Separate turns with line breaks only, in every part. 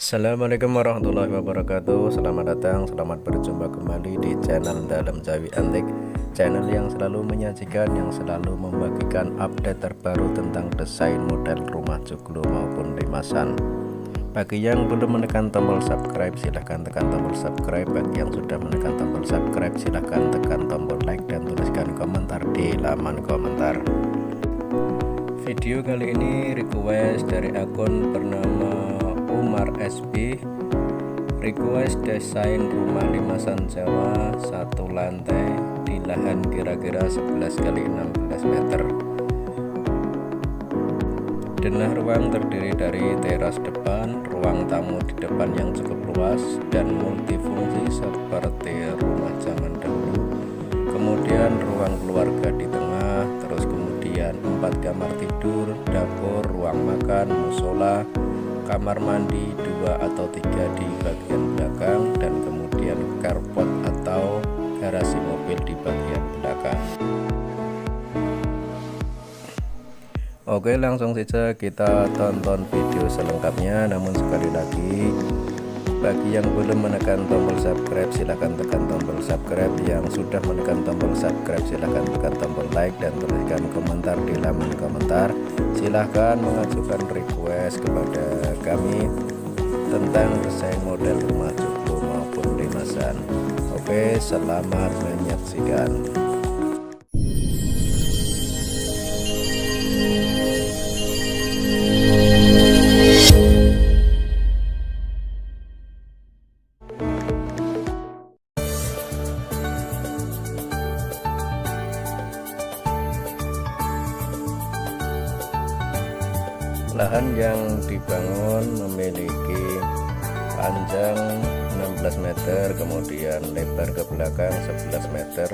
Assalamualaikum warahmatullahi wabarakatuh. Selamat datang, selamat berjumpa kembali di channel Dalam Jawi Antik, channel yang selalu menyajikan, yang selalu membagikan update terbaru tentang desain model rumah joglo maupun limasan. Bagi yang belum menekan tombol subscribe, silahkan tekan tombol subscribe. Bagi yang sudah menekan tombol subscribe, silahkan tekan tombol like dan tuliskan komentar di laman komentar. Video kali ini request dari akun bernama Umar SB, request desain rumah limasan Jawa satu lantai di lahan kira-kira 11 x 16 meter. Denah ruang terdiri dari teras depan, ruang tamu di depan yang cukup luas dan multifungsi seperti rumah zaman dahulu. Kemudian ruang keluarga di tengah, terus kemudian 4 kamar tidur, dapur, ruang makan, musola, kamar mandi 2 atau 3 di bagian belakang, dan kemudian carport atau garasi mobil di bagian belakang. Oke, langsung saja kita tonton video selengkapnya. Namun sekali lagi, bagi yang belum menekan tombol subscribe, silahkan tekan tombol subscribe. Yang sudah menekan tombol subscribe, silahkan tekan tombol like dan tuliskan komentar di laman komentar. Silahkan mengajukan request kepada kami tentang desain model rumah joglo maupun limasan. Oke, selamat menyaksikan. Lahan yang dibangun memiliki panjang 16 meter, kemudian lebar ke belakang 11 meter.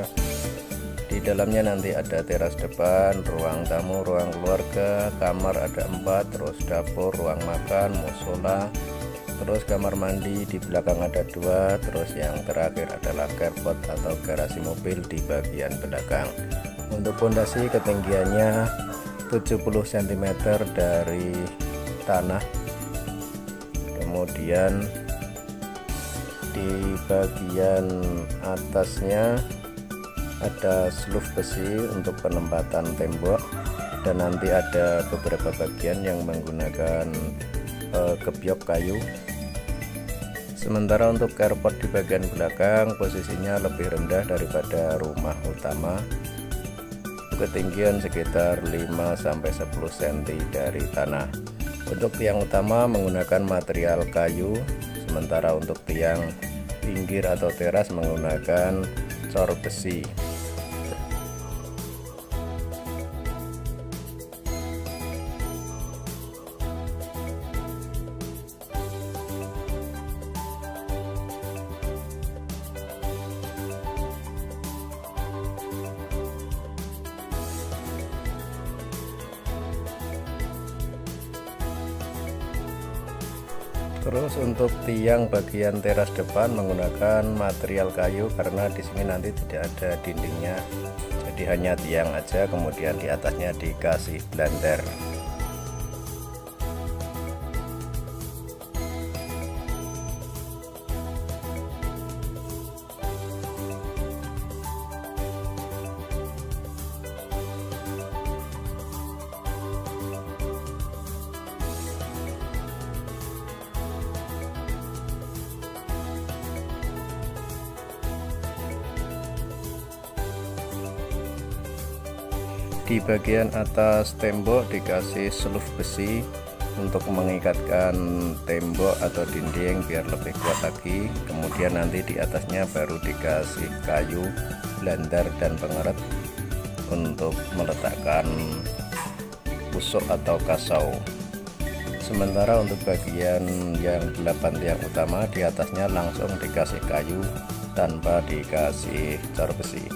Di dalamnya nanti ada teras depan, ruang tamu, ruang keluarga, kamar ada 4, terus dapur, ruang makan, musola, terus kamar mandi di belakang ada 2, terus yang terakhir adalah carport atau garasi mobil di bagian belakang. Untuk pondasi ketinggiannya 70 cm dari tanah. Kemudian di bagian atasnya ada sluf besi untuk penempatan tembok, dan nanti ada beberapa bagian yang menggunakan gebyok kayu. Sementara untuk carport di bagian belakang posisinya lebih rendah daripada rumah utama, ketinggian sekitar 5-10 cm dari tanah. Untuk tiang utama menggunakan material kayu, sementara untuk tiang pinggir atau teras menggunakan cor besi. Terus untuk tiang bagian teras depan menggunakan material kayu, karena di sini nanti tidak ada dindingnya, jadi hanya tiang aja, kemudian di atasnya dikasih blender. Di bagian atas tembok dikasih seluf besi untuk mengikatkan tembok atau dinding biar lebih kuat lagi. Kemudian nanti di atasnya baru dikasih kayu, blender dan pengeret untuk meletakkan pusuk atau kasau. Sementara untuk bagian yang 8 tiang utama, di atasnya langsung dikasih kayu tanpa dikasih cor besi.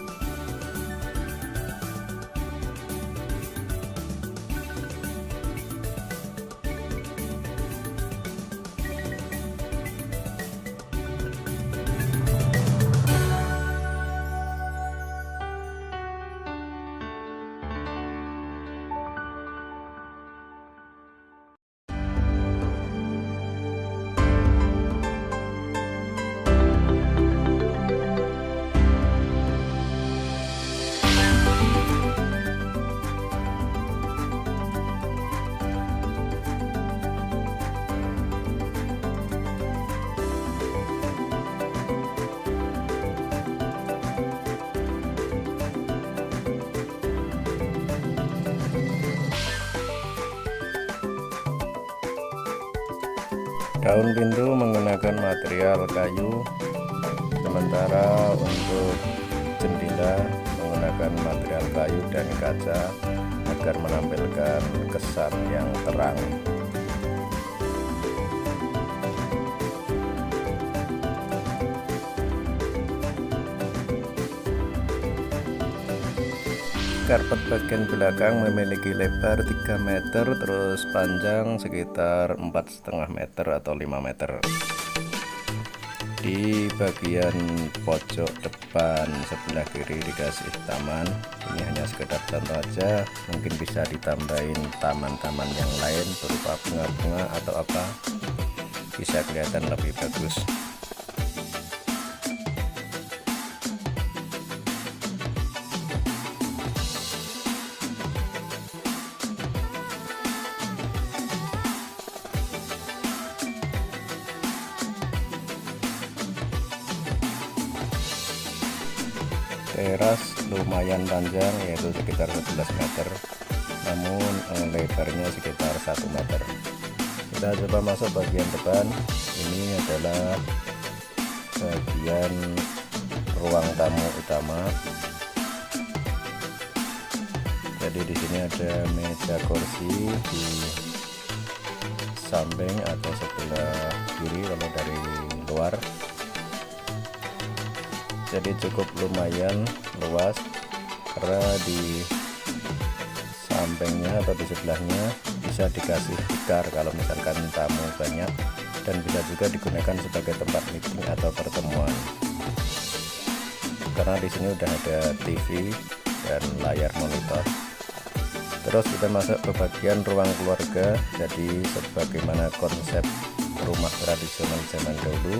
Daun pintu menggunakan material kayu, sementara untuk jendela menggunakan material kayu dan kaca agar menampilkan kesan yang terang. Karpet bagian belakang memiliki lebar 3 meter, terus panjang sekitar 4,5 meter atau 5 meter. Di bagian pojok depan sebelah kiri dikasih taman. Ini hanya sekedar contoh aja, mungkin bisa ditambahin taman-taman yang lain berupa bunga-bunga atau apa, bisa kelihatan lebih bagus. Teras lumayan panjang, yaitu sekitar 11 meter, namun lebarnya sekitar 1 meter. Kita coba masuk bagian depan. Ini adalah bagian ruang tamu utama. Jadi di sini ada meja kursi di samping atau sebelah kiri kalau dari luar. Jadi cukup lumayan luas, karena di sampingnya atau di sebelahnya bisa dikasih tikar kalau misalkan tamu banyak, dan bisa juga digunakan sebagai tempat meeting atau pertemuan. Karena di sini udah ada TV dan layar monitor. Terus kita masuk ke bagian ruang keluarga. Jadi sebagaimana konsep rumah tradisional zaman dahulu,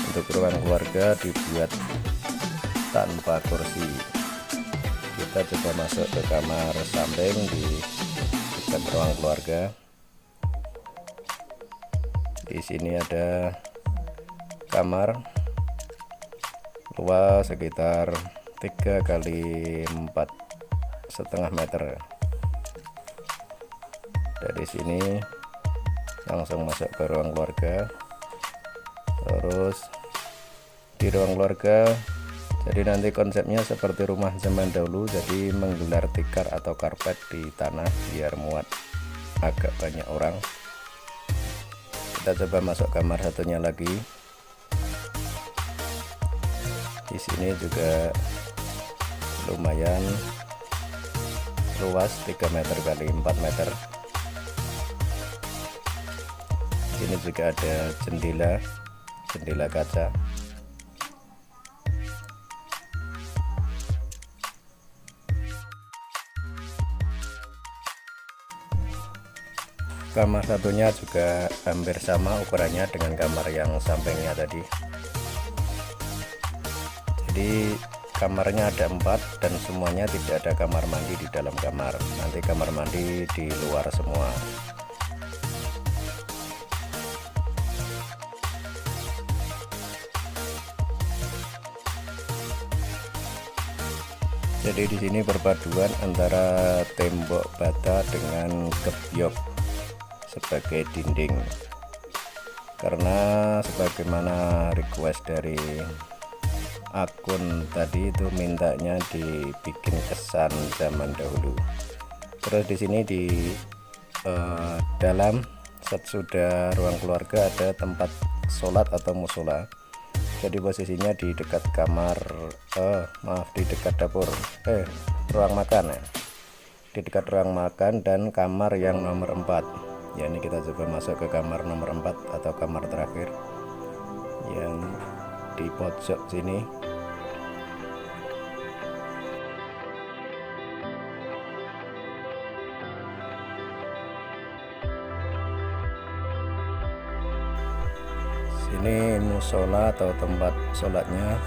untuk ruang keluarga dibuat tanpa kursi. Kita coba masuk ke kamar samping di dekat ruang keluarga. Di sini ada kamar luas sekitar 3 kali 4,5 meter. Dari sini langsung masuk ke ruang keluarga. Terus di ruang keluarga, jadi nanti konsepnya seperti rumah zaman dahulu, jadi menggelar tikar atau karpet di tanah biar muat agak banyak orang. Kita coba masuk kamar satunya lagi. Di sini juga lumayan luas, 3 meter kali 4 meter. Ini juga ada jendela kaca. Kamar satunya juga hampir sama ukurannya dengan kamar yang sampingnya tadi. Jadi kamarnya ada 4 dan semuanya tidak ada kamar mandi di dalam kamar. Nanti kamar mandi di luar semua. Jadi di sini perpaduan antara tembok bata dengan gebyok sebagai dinding, karena sebagaimana request dari akun tadi itu mintanya dibikin kesan zaman dahulu. Terus di sini di dalam sesudah ruang keluarga ada tempat sholat atau musola. Jadi posisinya di dekat kamar di dekat dapur ruang makan ya, di dekat ruang makan dan kamar yang nomor 4. Ya, ini kita coba masuk ke kamar nomor 4 atau kamar terakhir yang di pojok sini. Sini musola atau tempat sholatnya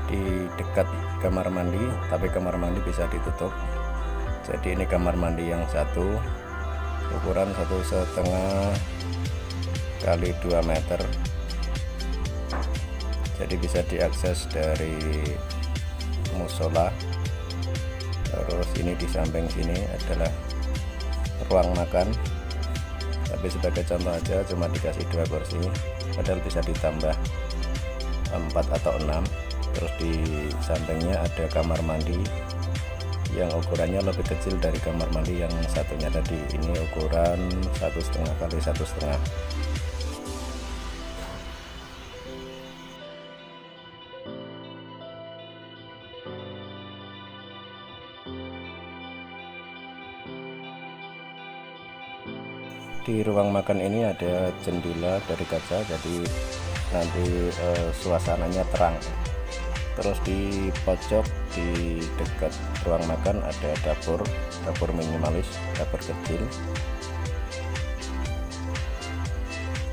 di dekat kamar mandi, tapi kamar mandi bisa ditutup. Jadi ini kamar mandi yang satu, ukuran 1,5 kali 2 meter. Jadi bisa diakses dari musola. Terus ini di samping sini adalah ruang makan. tapi sebagai contoh aja cuma dikasih 2 kursi, padahal bisa ditambah 4 atau 6. Terus di sampingnya ada kamar mandi yang ukurannya lebih kecil dari kamar mandi yang satunya tadi. Ini ukuran 1,5 kali 1,5. Di ruang makan ini ada jendela dari kaca, jadi nanti suasananya terang. Terus di pojok di dekat ruang makan ada dapur minimalis, dapur kecil.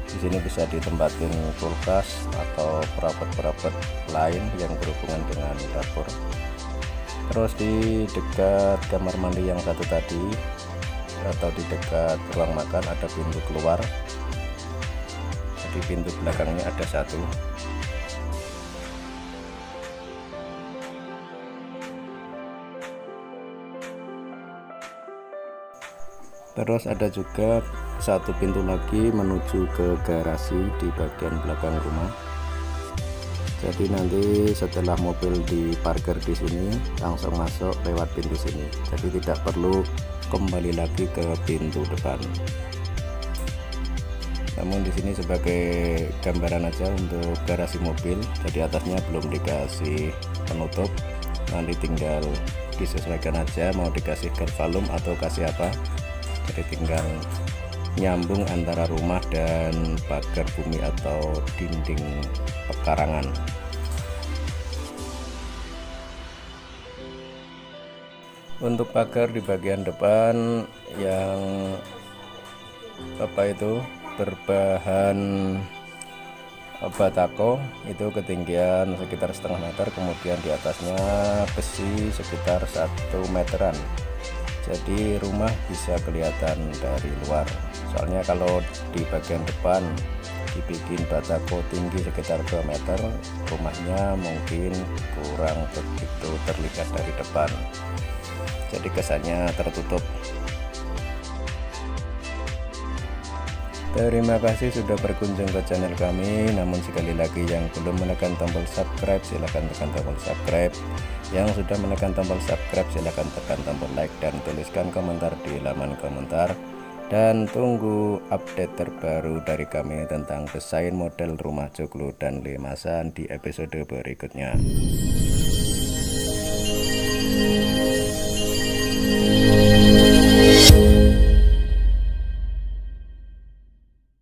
Di sini bisa ditempatin kulkas atau perabot-perabot lain yang berhubungan dengan dapur. Terus di dekat kamar mandi yang satu tadi atau di dekat ruang makan ada pintu keluar. Jadi pintu belakangnya ada satu. Terus ada juga satu pintu lagi menuju ke garasi di bagian belakang rumah. Jadi nanti setelah mobil diparkir di sini langsung masuk lewat pintu sini. Jadi tidak perlu kembali lagi ke pintu depan. Namun di sini sebagai gambaran aja untuk garasi mobil. Jadi atasnya belum dikasih penutup. Nanti tinggal disesuaikan aja mau dikasih galvalum atau kasih apa. Jadi tinggal nyambung antara rumah dan pagar bumi atau dinding pekarangan. Untuk pagar di bagian depan yang berbahan batako itu ketinggian sekitar 0,5 meter, kemudian di atasnya besi sekitar 1 meteran. Jadi rumah bisa kelihatan dari luar. Soalnya kalau di bagian depan dibikin batako tinggi sekitar 2 meter, rumahnya mungkin kurang begitu terlihat dari depan. Jadi kesannya tertutup. Terima kasih sudah berkunjung ke channel kami. Namun sekali lagi yang belum menekan tombol subscribe silahkan tekan tombol subscribe. Yang sudah menekan tombol subscribe silahkan tekan tombol like dan tuliskan komentar di halaman komentar. Dan tunggu update terbaru dari kami tentang desain model rumah joglo dan limasan di episode berikutnya.